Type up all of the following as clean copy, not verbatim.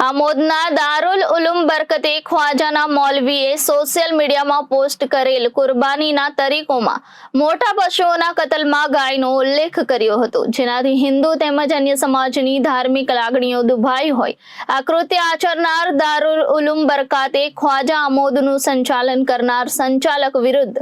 આમોદના દારુલ ઉલુમ બરકતે ખ્વાજાના મૌલવીએ social મીડિયામાં post કરેલ કુરબાનીના તરીકોમાં મોટા પશુઓના કતલમાં ગાયનો ઉલ્લેખ કર્યો હતો, જેનાથી હિન્દુ તેમજ અન્ય સમાજની ધાર્મિક લાગણીઓ દુભાઈ હોય. આ કૃત્ય આચરનાર દારુલ ઉલુમ બરકાતે ખ્વાજા આમોદનું સંચાલન કરનાર સંચાલક વિરુદ્ધ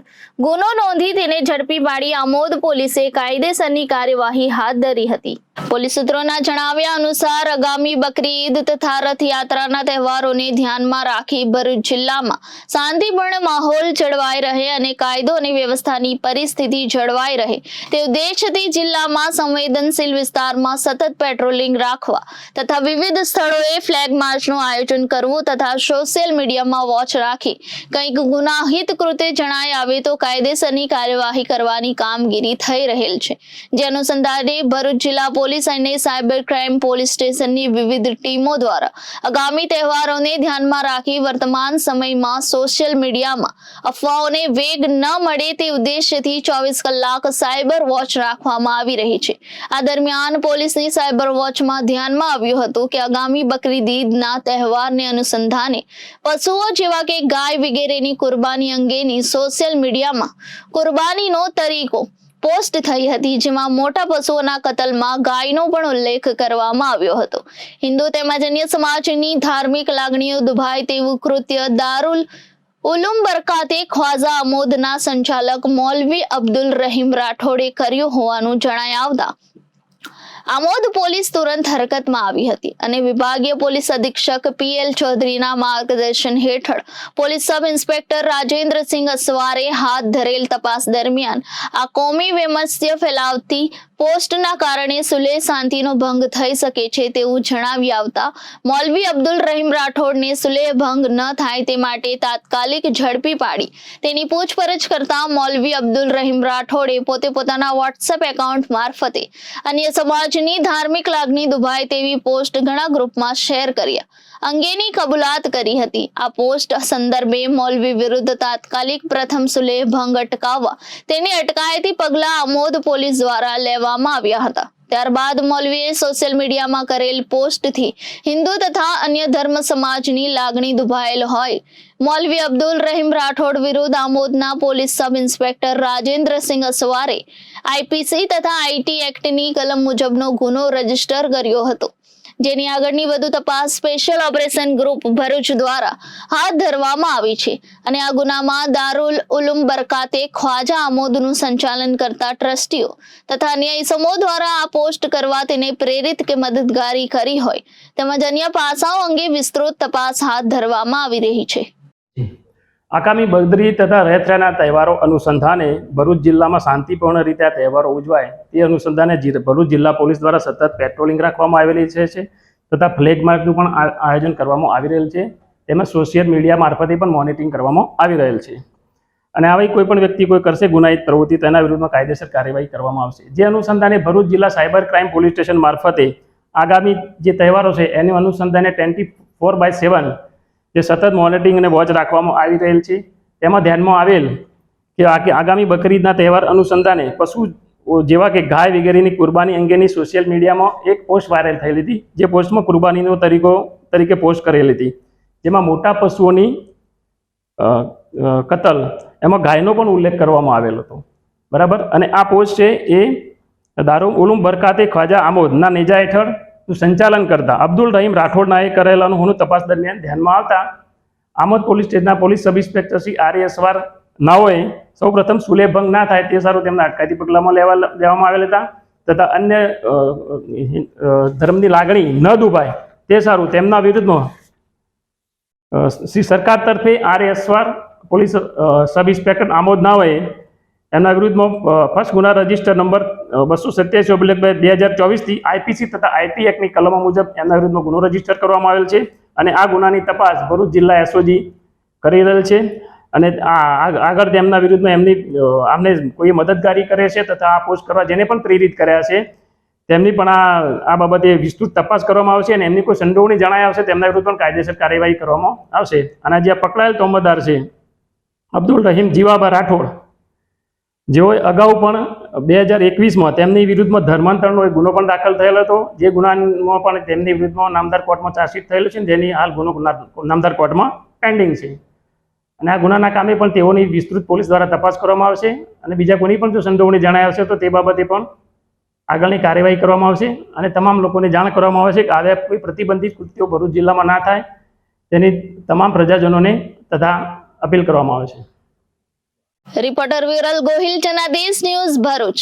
ગુનો નોંધી તેને ઝડપી પાડી આમોદ પોલીસે કાયદેસરની કાર્યવાહી હાથ ધરી હતી. પોલીસ સૂત્રોના જણાવ્યા અનુસાર આગામી બકરી ઈદ તથા રથયાત્રાના તહેવારોને ધ્યાનમાં રાખી ભરૂચ જિલ્લામાં શાંતિપૂર્ણ માહોલ જળવાઈ રહે અને કાયદો અને વ્યવસ્થાની પરિસ્થિતિ જળવાઈ રહે તે ઉદ્દેશથી જિલ્લામાં સંવેદનશીલ વિસ્તારમાં સતત પેટ્રોલિંગ રાખવા તથા વિવિધ સ્થળોએ ફ્લેગ માર્ચનું આયોજન કરવું તથા સોશિયલ મીડિયામાં વોચ રાખી કંઈક ગુનાહિત કૃત્ય જણાય આવે તો કાયદેસરની કાર્યવાહી કરવાની કામગીરી થઈ રહેલ છે. જે અનુસંધાને ભરૂચ જિલ્લા પોલીસ અને સાયબર ક્રાઇમ પોલીસ સ્ટેશનની વિવિધ ટીમો દ્વારા આગામી તહેવારોને ધ્યાનમાં રાખી વર્તમાન સમયમાં સોશિયલ મીડિયામાં અફવાઓને વેગ ન મળે તે ઉદ્દેશ્યથી 24 કલાક સાયબર વોચ રાખવામાં આવી રહી છે. આ દરમિયાન પોલીસની સાયબર વોચમાં ધ્યાનમાં આવ્યું હતું કે આગામી બકરીદ ઈદના તહેવારને અનુસંધાને પશુઓ જેવા કે ગાય વગેરેની કુરબાની અંગેની સોશિયલ મીડિયામાં કુરબાનીનો તરીકો પોસ્ટ થઈ હતી, જેમાં મોટા પશુઓના કતલમાં ગાયનો પણ ઉલ્લેખ કરવામાં આવ્યો હતો. હિન્દુ તેમજ અન્ય સમાજની ધાર્મિક લાગણીઓ દુભાય તેવું કૃત્ય દારુલ ઉલુમ બરકાતે ખ્વાજા આમોદના સંચાલક મૌલવી અબ્દુલ રહીમ રાઠોડે કર્યું હોવાનું જણાય આવતા આમોદ પોલીસ તુરંત હરકતમાં આવી હતી અને વિભાગીય પોલીસ અધિક્ષક પીએલ ચૌધરીના માર્ગદર્શન હેઠળ પોલીસ સબ ઇન્સ્પેક્ટર રાજેન્દ્રસિંહ અસવારે હાથ ધરેલ તપાસ દરમિયાન આ કોમી વૈમનસ્ય ફેલાવતી પોસ્ટના કારણે સુલેહ શાંતિનો ભંગ થઈ શકે છે તેવું જણાવી આવતા મૌલવી અબ્દુલ રહીમ રાઠોડને સુલેહ ભંગ ન થાય તે માટે તાત્કાલિક ઝડપી પાડી તેની પૂછપરછ કરતા મૌલવી અબ્દુલ રહીમ રાઠોડે પોતાના વોટ્સએપ એકાઉન્ટ મારફતે અન્ય સમાજની ધાર્મિક લાગણી દુભાય તેવી પોસ્ટ ઘણા ગ્રુપમાં શેર કર્યા અંગેની કબૂલાત કરી હતી. આ પોસ્ટ સંદર્ભે મૌલવી વિરુદ્ધ તાત્કાલિક પ્રથમ સુલેહ ભંગ અટકાવવા તેની અટકાયતી પગલા આમોદ પોલીસ દ્વારા લેવામાં આવ્યા હતા. ત્યારબાદ મૌલવીએ સોશિયલ મીડિયામાં કરેલ પોસ્ટથી હિન્દુ તથા અન્ય ધર્મ સમાજની લાગણી દુભાયેલ હોય મૌલવી અબ્દુલ રહીમ રાઠોડ વિરુદ્ધ આમોદના પોલીસ સબ ઇન્સ્પેક્ટર રાજેન્દ્રસિંહ અસવારે આઈપીસી તથા આઈટી એક્ટની કલમ મુજબનો ગુનો રજીસ્ટર કર્યો હતો, જેની આગળની વધુ તપાસ સ્પેશિયલ ઓપરેશન ગ્રુપ ભરૂચ દ્વારા હાથ ધરવામાં આવી છે અને આ ગુનામાં દારુલ ઉલુમ બરકાતે ખ્વાજા આમોદનું સંચાલન કરતા ટ્રસ્ટીઓ તથા અન્ય ઇસમો દ્વારા આ પોસ્ટ કરવા તેને પ્રેરિત કે મદદગારી કરી હોય તેમજ અન્ય પાસાઓ અંગે વિસ્તૃત તપાસ હાથ ધરવામાં આવી રહી છે. આગામી બકરી તથા રથયાત્રાના તહેવારો અનુસંધાને ભરૂચ જિલ્લામાં શાંતિપૂર્ણ રીતે આ તહેવારો ઉજવાય તે અનુસંધાને ભરૂચ જિલ્લા પોલીસ દ્વારા સતત પેટ્રોલિંગ રાખવામાં આવેલી છે તથા ફ્લેગ માર્ચનું પણ આયોજન કરવામાં આવી રહેલ છે. તેમાં સોશિયલ મીડિયા મારફતે પણ મોનિટરિંગ કરવામાં આવી રહેલ છે અને આવી કોઈ પણ વ્યક્તિ કોઈ કરશે ગુનાહિત પ્રવૃત્તિ તેના વિરુદ્ધમાં કાયદેસર કાર્યવાહી કરવામાં આવશે. જે અનુસંધાને ભરૂચ જિલ્લા સાયબર ક્રાઇમ પોલીસ સ્ટેશન મારફતે આગામી જે તહેવારો છે એનું અનુસંધાને 24/7 જે સતત મોનિટરિંગ અને વોચ રાખવામાં આવી રહેલ છે. તેમાં ધ્યાનમાં આવેલ કે આગામી બકરીદના તહેવાર અનુસંધાને પશુ જેવા કે ગાય વગેરેની કુરબાની અંગેની સોશિયલ મીડિયામાં એક પોસ્ટ વાયરલ થયેલી હતી, જે પોસ્ટમાં કુરબાનીનો તરીકે પોસ્ટ કરેલી હતી, જેમાં મોટા પશુઓની કતલ એમાં ગાયનો પણ ઉલ્લેખ કરવામાં આવેલો હતો. બરાબર. અને આ પોસ્ટ છે એ દારુલ ઉલુમ બરકાતે ખ્વાજા આમોદના નેજા હેઠળ સંચાલન કરતા અબ્દુલ રહીમ રાઠોડનાએ કરેલાનું હોવાનું તપાસ દરમિયાન ધ્યાનમાં આવતા આમોદ પોલીસ સ્ટેશનના police sub inspector Shri R Asvar નાઓએ સૌપ્રથમ સુલેહ ભંગ ના થાય તે સારું તેમના અટકાયતી પગલામાં લેવામાં આવેલ હતા તથા અન્ય ધર્મની લાગણી ન દુભાય તે સારું તેમના વિરુદ્ધમાં શ્રી સરકાર તરફે R Asvar police sub inspector Amod નાઓએ એમના વિરુદ્ધમાં ફર્સ્ટ ગુના રજિસ્ટર નંબર 287/2024 આઈપીસી તથા આઈટી એક્ટની કલમો મુજબ એમના વિરુદ્ધમાં ગુનો રજીસ્ટર કરવામાં આવેલ છે અને આ ગુનાની તપાસ ભરૂચ જિલ્લા એસઓજી કરી રહેલ છે અને આગળ તેમના વિરુદ્ધમાં આમને કોઈ મદદગારી કરે છે તથા આ પોસ્ટ કરવા જેને પણ પ્રેરિત કર્યા છે તેમની પણ આ બાબતે વિસ્તૃત તપાસ કરવામાં આવશે અને એમની કોઈ સંડોવણી જણાય આવશે તેમના વિરુદ્ધ પણ કાયદેસર કાર્યવાહી કરવામાં આવશે. અને જે પકડાયેલ તોમતદાર છે અબ્દુલ રહીમ જીવાબા રાઠોડ જેઓએ અગાઉ પણ 2021માં તેમની વિરુદ્ધમાં ધર્માંતરણનો એક ગુનો પણ દાખલ થયેલો હતો, જે ગુનામાં પણ તેમની વિરુદ્ધમાં નામદાર કોર્ટમાં ચાર્જશીટ થયેલું છે, જેની હાલ ગુનો નામદાર કોર્ટમાં પેન્ડિંગ છે. અને આ ગુનાના કામે પણ તેઓની વિસ્તૃત પોલીસ દ્વારા તપાસ કરવામાં આવશે અને બીજા કોની પણ જો સંડોવણી જણાય આવશે તો તે બાબતે પણ આગળની કાર્યવાહી કરવામાં આવશે અને તમામ લોકોને જાણ કરવામાં આવશે કે આવા કોઈ પ્રતિબંધિત કૃત્યો ભરૂચ જિલ્લામાં ના થાય તેની તમામ પ્રજાજનોને તથા અપીલ કરવામાં આવે છે. Reporter Viral Gohil, Janadesh news, Bharuch.